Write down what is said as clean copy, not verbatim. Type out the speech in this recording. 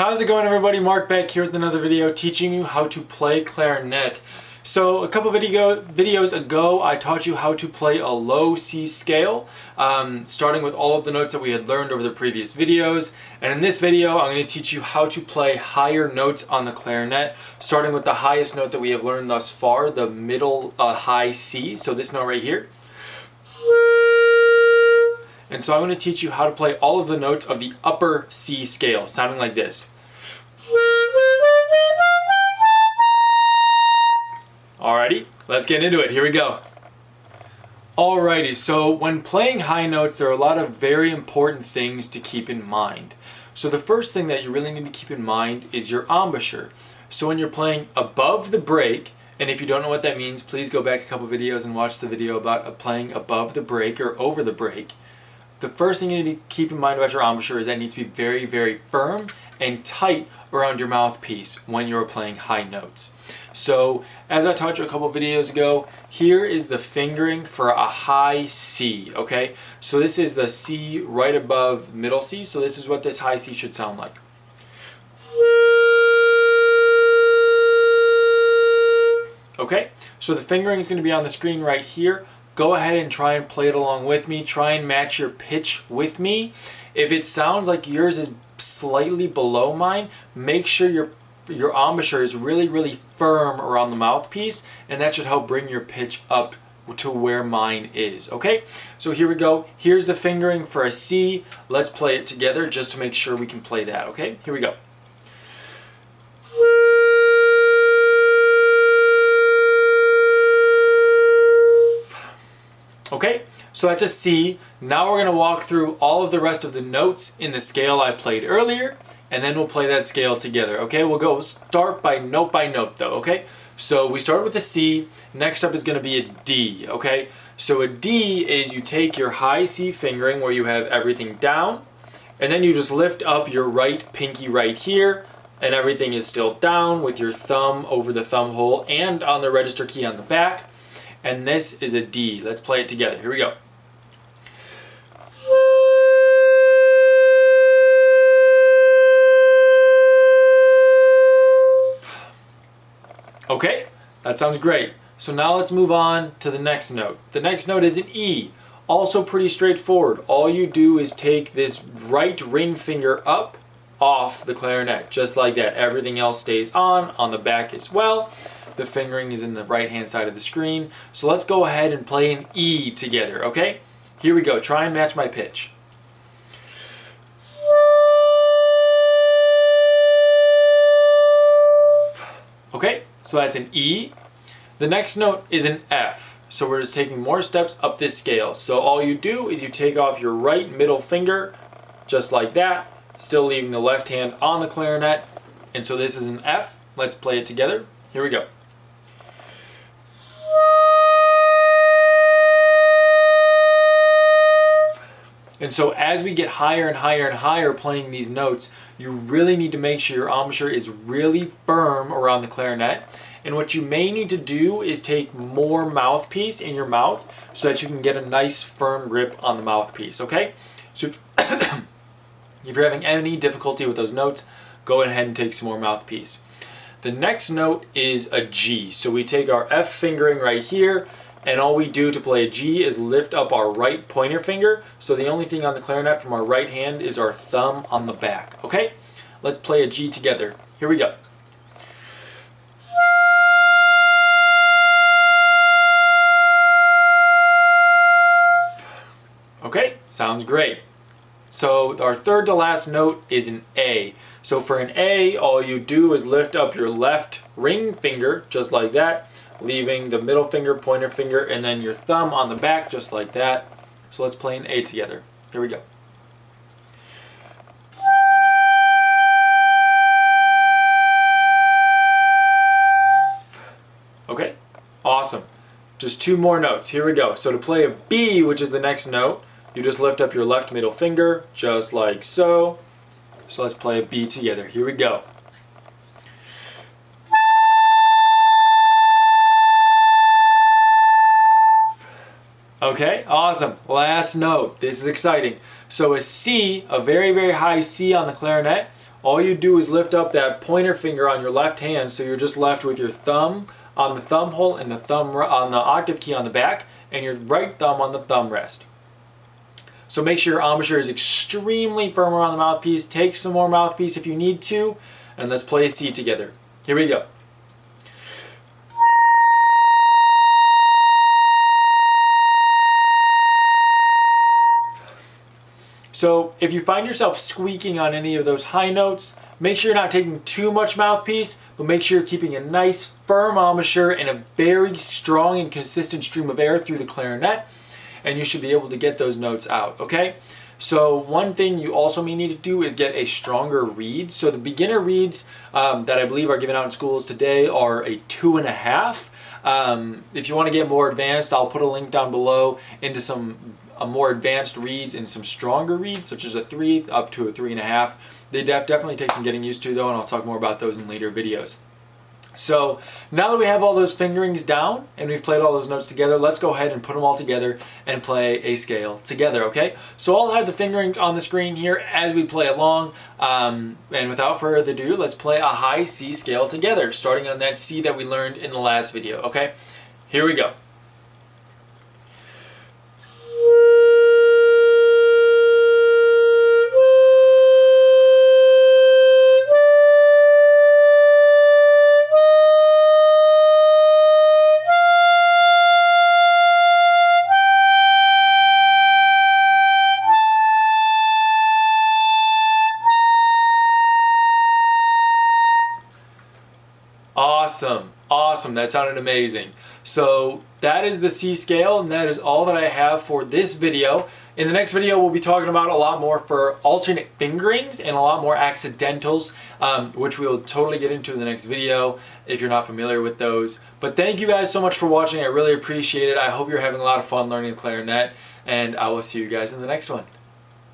How's it going, everybody? Mark back here with another video teaching you how to play clarinet. So a couple videos ago I taught you how to play a low C scale, starting with all of the notes that we had learned over the previous videos. And in this video I'm going to teach you how to play higher notes on the clarinet, starting with the highest note that we have learned thus far, the middle high C, so this note right here. And so I'm going to teach you how to play all of the notes of the upper C scale, sounding like this. Alrighty, let's get into it. Here we go. Alrighty, so when playing high notes, there are a lot of very important things to keep in mind. So the first thing that you really need to keep in mind is your embouchure. So when you're playing above the break, and if you don't know what that means, please go back a couple videos and watch the video about playing above the break or over the break. The first thing you need to keep in mind about your embouchure is that it needs to be very, very firm and tight around your mouthpiece when you're playing high notes. So, as I taught you a couple videos ago, here is the fingering for a high C, okay? So this is the C right above middle C, so this is what this high C should sound like. Okay, so the fingering is going to be on the screen right here. Go ahead and try and play it along with me. Try and match your pitch with me. If it sounds like yours is slightly below mine, make sure your embouchure is really, really firm around the mouthpiece, and that should help bring your pitch up to where mine is, okay? So here we go. Here's the fingering for a C. Let's play it together just to make sure we can play that, okay? Here we go. Okay, so that's a C. Now we're going to walk through all of the rest of the notes in the scale I played earlier, and then we'll play that scale together, okay? We'll go start by note though, okay? So we started with a C, next up is going to be a D, okay? So a D is you take your high C fingering where you have everything down, and then you just lift up your right pinky right here, and everything is still down with your thumb over the thumb hole and on the register key on the back. And this is a D. Let's play it together. Here we go. Okay, that sounds great. So now let's move on to the next note. The next note is an E. Also pretty straightforward. All you do is take this right ring finger up off the clarinet, just like that. Everything else stays on the back as well. The fingering is in the right hand side of the screen. So let's go ahead and play an E together, okay? Here we go. Try and match my pitch. Okay, so that's an E. The next note is an F. So we're just taking more steps up this scale. So all you do is you take off your right middle finger, just like that, still leaving the left hand on the clarinet. And so this is an F. Let's play it together. Here we go. And so as we get higher and higher and higher playing these notes, you really need to make sure your embouchure is really firm around the clarinet. And what you may need to do is take more mouthpiece in your mouth so that you can get a nice firm grip on the mouthpiece, okay? So if, if you're having any difficulty with those notes, go ahead and take some more mouthpiece. The next note is a G. So we take our F fingering right here, and all we do to play a G is lift up our right pointer finger. So the only thing on the clarinet from our right hand is our thumb on the back, okay? Let's play a G together. Here we go. Okay, sounds great. So our third to last note is an A. So for an A, all you do is lift up your left ring finger, just like that, leaving the middle finger, pointer finger, and then your thumb on the back, just like that. So let's play an A together. Here we go. Okay, awesome. Just two more notes. Here we go. So to play a B, which is the next note, you just lift up your left middle finger, just like so. So let's play a B together. Here we go. Okay, awesome. Last note. This is exciting. So a C, a very, very high C on the clarinet, all you do is lift up that pointer finger on your left hand, so you're just left with your thumb on the thumb hole and the thumb on the octave key on the back, and your right thumb on the thumb rest. So make sure your embouchure is extremely firm around the mouthpiece. Take some more mouthpiece if you need to, and let's play a C together. Here we go. So if you find yourself squeaking on any of those high notes, make sure you're not taking too much mouthpiece, but make sure you're keeping a nice firm embouchure and a very strong and consistent stream of air through the clarinet, and you should be able to get those notes out, okay? So one thing you also may need to do is get a stronger reed. So the beginner reeds that I believe are given out in schools today are a 2.5. If you want to get more advanced, I'll put a link down below into some more advanced reeds and some stronger reeds, such as a 3 up to a 3.5. They definitely take some getting used to though, and I'll talk more about those in later videos. So now that we have all those fingerings down and we've played all those notes together, let's go ahead and put them all together and play a scale together, okay? So I'll have the fingerings on the screen here as we play along, and without further ado, let's play a high C scale together, starting on that C that we learned in the last video, okay? Here we go. Awesome, awesome, that sounded amazing. So that is the C scale, and that is all that I have for this video. In the next video, we'll be talking about a lot more for alternate fingerings and a lot more accidentals, which we'll totally get into in the next video if you're not familiar with those. But thank you guys so much for watching. I really appreciate it. I hope you're having a lot of fun learning the clarinet, and I will see you guys in the next one.